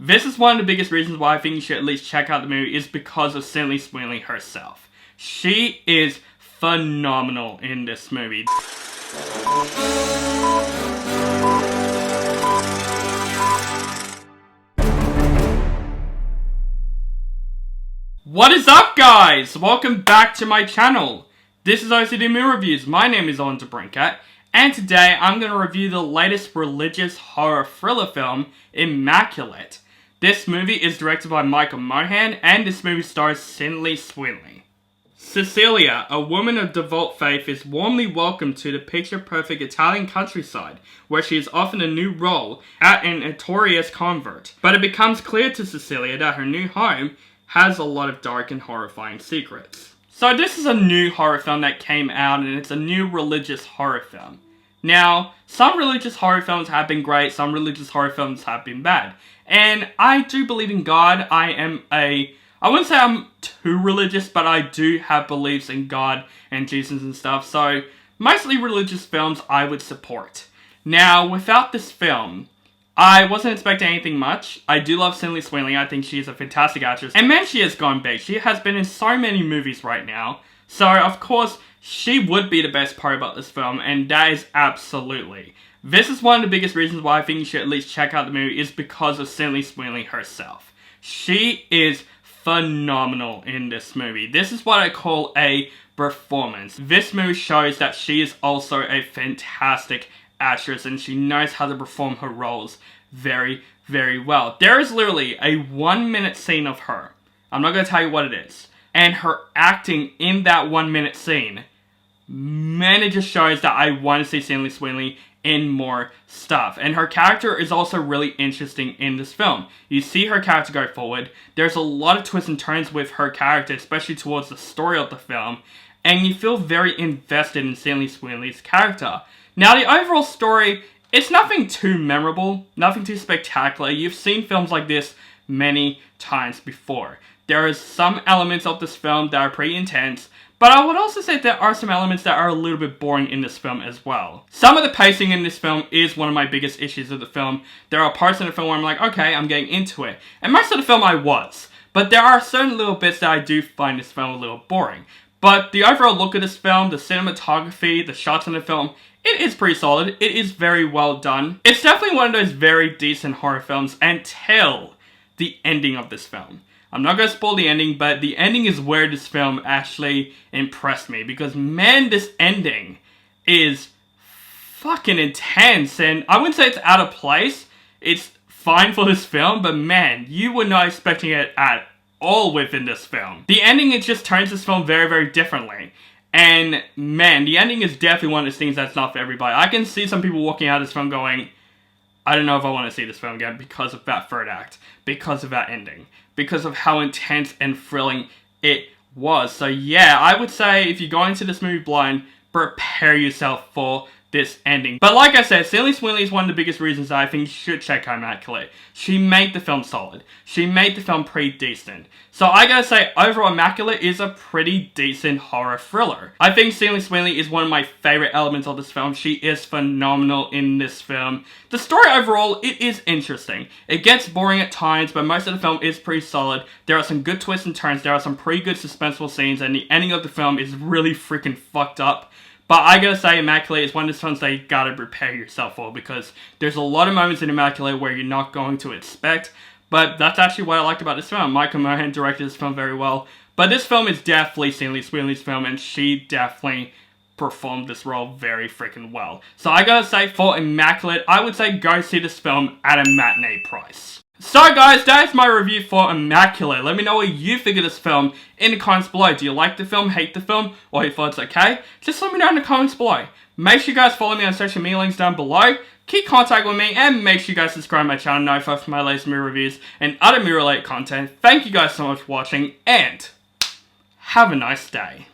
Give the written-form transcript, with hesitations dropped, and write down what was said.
This is one of the biggest reasons why I think you should at least check out the movie is because of Sweeney herself. She is phenomenal in this movie. What is up, guys? Welcome back to my channel. This is OCD Movie Reviews. My name is Álvaro, and today I'm going to review the latest religious horror thriller film, Immaculate. This movie is directed by Mohan, and this movie stars Sweeney. Cecilia, a woman of devout faith, is warmly welcomed to the picture-perfect Italian countryside, where she is offered a new role at an notorious convert. But it becomes clear to Cecilia that her new home has a lot of dark and horrifying secrets. So this is a new horror film that came out, and it's a new religious horror film. Now, some religious horror films have been great, some religious horror films have been bad. And I do believe in God. I wouldn't say I'm too religious, but I do have beliefs in God and Jesus and stuff. So, mostly religious films I would support. Now, without this film, I wasn't expecting anything much. I do love Sweeney. I think she is a fantastic actress. And man, she has gone big. She has been in so many movies right now. So, of course, she would be the best part about this film, and that is absolutely. This is one of the biggest reasons why I think you should at least check out the movie is because of Sweeney herself. She is phenomenal in this movie. This is what I call a performance. This movie shows that she is also a fantastic actress, and she knows how to perform her roles very, very well. There is literally a 1-minute scene of her. I'm not going to tell you what it is. And her acting in that 1-minute scene, man, it just shows that I want to see Sweeney in more stuff. And her character is also really interesting in this film. You see her character go forward. There's a lot of twists and turns with her character, especially towards the story of the film. And you feel very invested in Sweeney's character. Now, the overall story, it's nothing too memorable, nothing too spectacular. You've seen films like this many times before. There are some elements of this film that are pretty intense, but I would also say there are some elements that are a little bit boring in this film as well. Some of the pacing in this film is one of my biggest issues of the film. There are parts in the film where I'm like, okay, I'm getting into it. And most of the film I was. But there are certain little bits that I do find this film a little boring. But the overall look of this film, the cinematography, the shots in the film, it is pretty solid. It is very well done. It's definitely one of those very decent horror films until the ending of this film. I'm not going to spoil the ending, but the ending is where this film actually impressed me. Because, man, this ending is fucking intense. And I wouldn't say it's out of place. It's fine for this film, but man, you were not expecting it at all within this film. The ending, it just turns this film very, very differently. And, man, the ending is definitely one of those things that's not for everybody. I can see some people walking out of this film going, I don't know if I want to see this film again because of that third act, because of that ending, because of how intense and thrilling it was. So yeah, I would say if you go into this movie blind, prepare yourself for this ending. But like I said, Sweeney is one of the biggest reasons that I think you should check out Immaculate. She made the film solid. She made the film pretty decent. So I gotta say, overall, Immaculate is a pretty decent horror thriller. I think Sweeney is one of my favorite elements of this film. She is phenomenal in this film. The story overall, it is interesting. It gets boring at times, but most of the film is pretty solid. There are some good twists and turns. There are some pretty good suspenseful scenes, and the ending of the film is really freaking fucked up. But I gotta say, Immaculate is one of those films that you gotta prepare yourself for, because there's a lot of moments in Immaculate where you're not going to expect. But that's actually what I liked about this film. Mohan directed this film very well. But this film is definitely Sweeney's film, and she definitely performed this role very freaking well. So I gotta say, for Immaculate, I would say go see this film at a matinee price. So guys, that is my review for Immaculate. Let me know what you think of this film in the comments below. Do you like the film, hate the film, or you thought it's okay? Just let me know in the comments below. Make sure you guys follow me on social media links down below. Keep contact with me, and make sure you guys subscribe to my channel now for my latest movie reviews and other movie related content. Thank you guys so much for watching, and have a nice day.